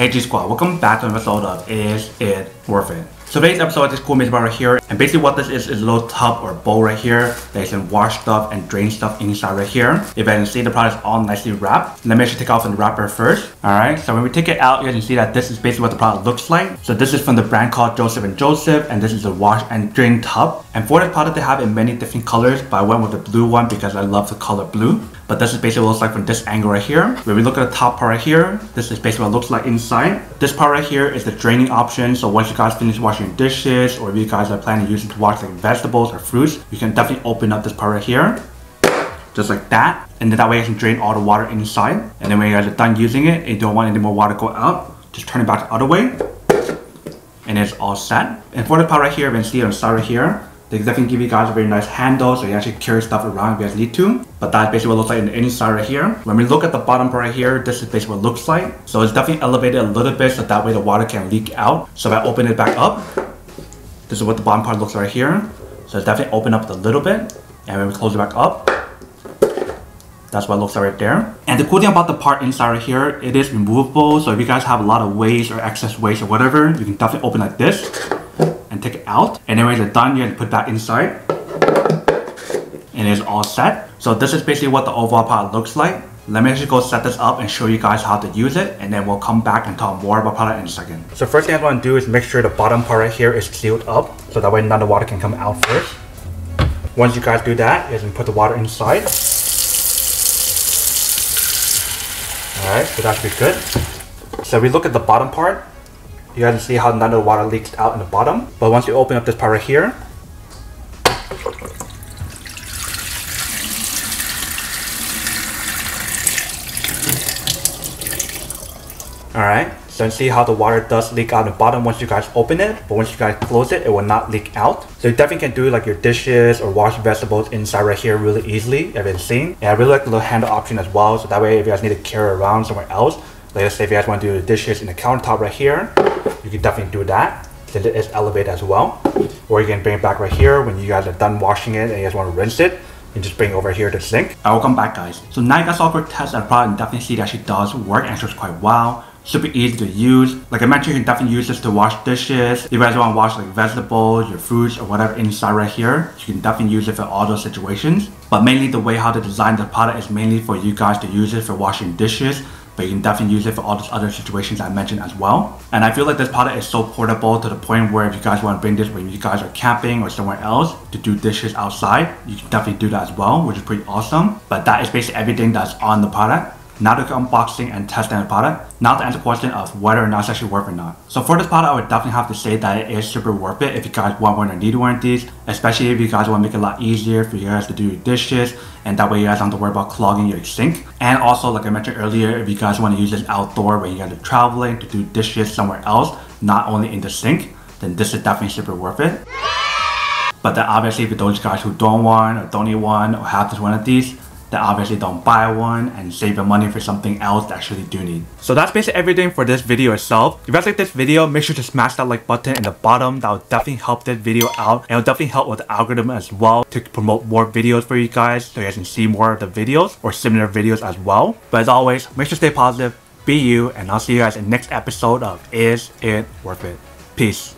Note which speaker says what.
Speaker 1: Hey G Squad, welcome back to an episode of Is It Worth It? So today's episode is this cool maze bar right here, and basically what this is a little tub or bowl right here that you can wash stuff and drain stuff inside right here. If you can see, the product is all nicely wrapped. Let me actually take off the wrapper first. Alright, so when we take it out, you guys can see that this is basically what the product looks like. So this is from the brand called Joseph & Joseph, and this is a wash and drain tub. And for this product, they have it in many different colors, but I went with the blue one because I love the color blue. But this is basically what it looks like from this angle right here. When we look at the top part right here, this is basically what it looks like inside. This part right here is the draining option. So once you guys finish washing dishes, or if you guys are planning to use it to wash like vegetables or fruits, you can definitely open up this part right here. Just like that. And then that way you can drain all the water inside. And then when you guys are done using it and you don't want any more water to go out, just turn it back the other way. And it's all set. And for the part right here, you can see on the side right here, they definitely give you guys a very nice handle so you actually carry stuff around if you guys need to. But that's basically what it looks like in the inside right here. When we look at the bottom part right here, this is basically what it looks like. So it's definitely elevated a little bit so that way the water can leak out. So if I open it back up, this is what the bottom part looks like right here. So it's definitely open up a little bit. And when we close it back up, that's what it looks like right there. And the cool thing about the part inside right here, it is removable. So if you guys have a lot of waste or excess waste or whatever, you can definitely open like this and take it out. And then when you're done, you have to put that inside. And it's all set. So this is basically what the overall product looks like. Let me actually go set this up and show you guys how to use it, and then we'll come back and talk more about product in a second. So first thing I want to do is make sure the bottom part right here is sealed up, so that way none of the water can come out first. Once you guys do that, you can put the water inside. Alright, so that should be good. So we look at the bottom part. You guys can see how none of the water leaks out in the bottom. But once you open up this part right here, alright, so you see how the water does leak out the bottom once you guys open it, but once you guys close it, it will not leak out. So you definitely can do like your dishes or wash vegetables inside right here really easily, as you've seen. And I really like the little handle option as well, so that way if you guys need to carry around somewhere else, like let's say if you guys want to do the dishes in the countertop right here, you can definitely do that, since it is elevated as well. Or you can bring it back right here when you guys are done washing it and you guys want to rinse it. And just bring it over here to the sink. I will come back, guys. So now you guys saw a quick test of the product and definitely see that she does work and shows quite well. Super easy to use. Like I mentioned, you can definitely use this to wash dishes. If you guys want to wash like vegetables, your fruits, or whatever inside right here, you can definitely use it for all those situations. But mainly the way how to design the product is mainly for you guys to use it for washing dishes. But you can definitely use it for all those other situations I mentioned as well. And I feel like this product is so portable to the point where if you guys want to bring this when you guys are camping or somewhere else to do dishes outside, you can definitely do that as well, which is pretty awesome. But that is basically everything that's on the product. Now to unboxing and testing the product. Now to answer the question of whether or not it's actually worth it or not. So for this product, I would definitely have to say that it is super worth it if you guys want one or need one of these. Especially if you guys want to make it a lot easier for you guys to do your dishes. And that way you guys don't have to worry about clogging your sink. And also, like I mentioned earlier, if you guys want to use this outdoor when you guys are traveling to do dishes somewhere else, not only in the sink, then this is definitely super worth it. But then obviously for those guys who don't want or don't need one or have just one of these, then obviously don't buy one and save your money for something else that actually do need. So that's basically everything for this video itself. If you guys like this video, make sure to smash that like button in the bottom. That will definitely help this video out, and it will definitely help with the algorithm as well to promote more videos for you guys so you guys can see more of the videos or similar videos as well. But as always, make sure to stay positive, be you, and I'll see you guys in the next episode of Is It Worth It? Peace.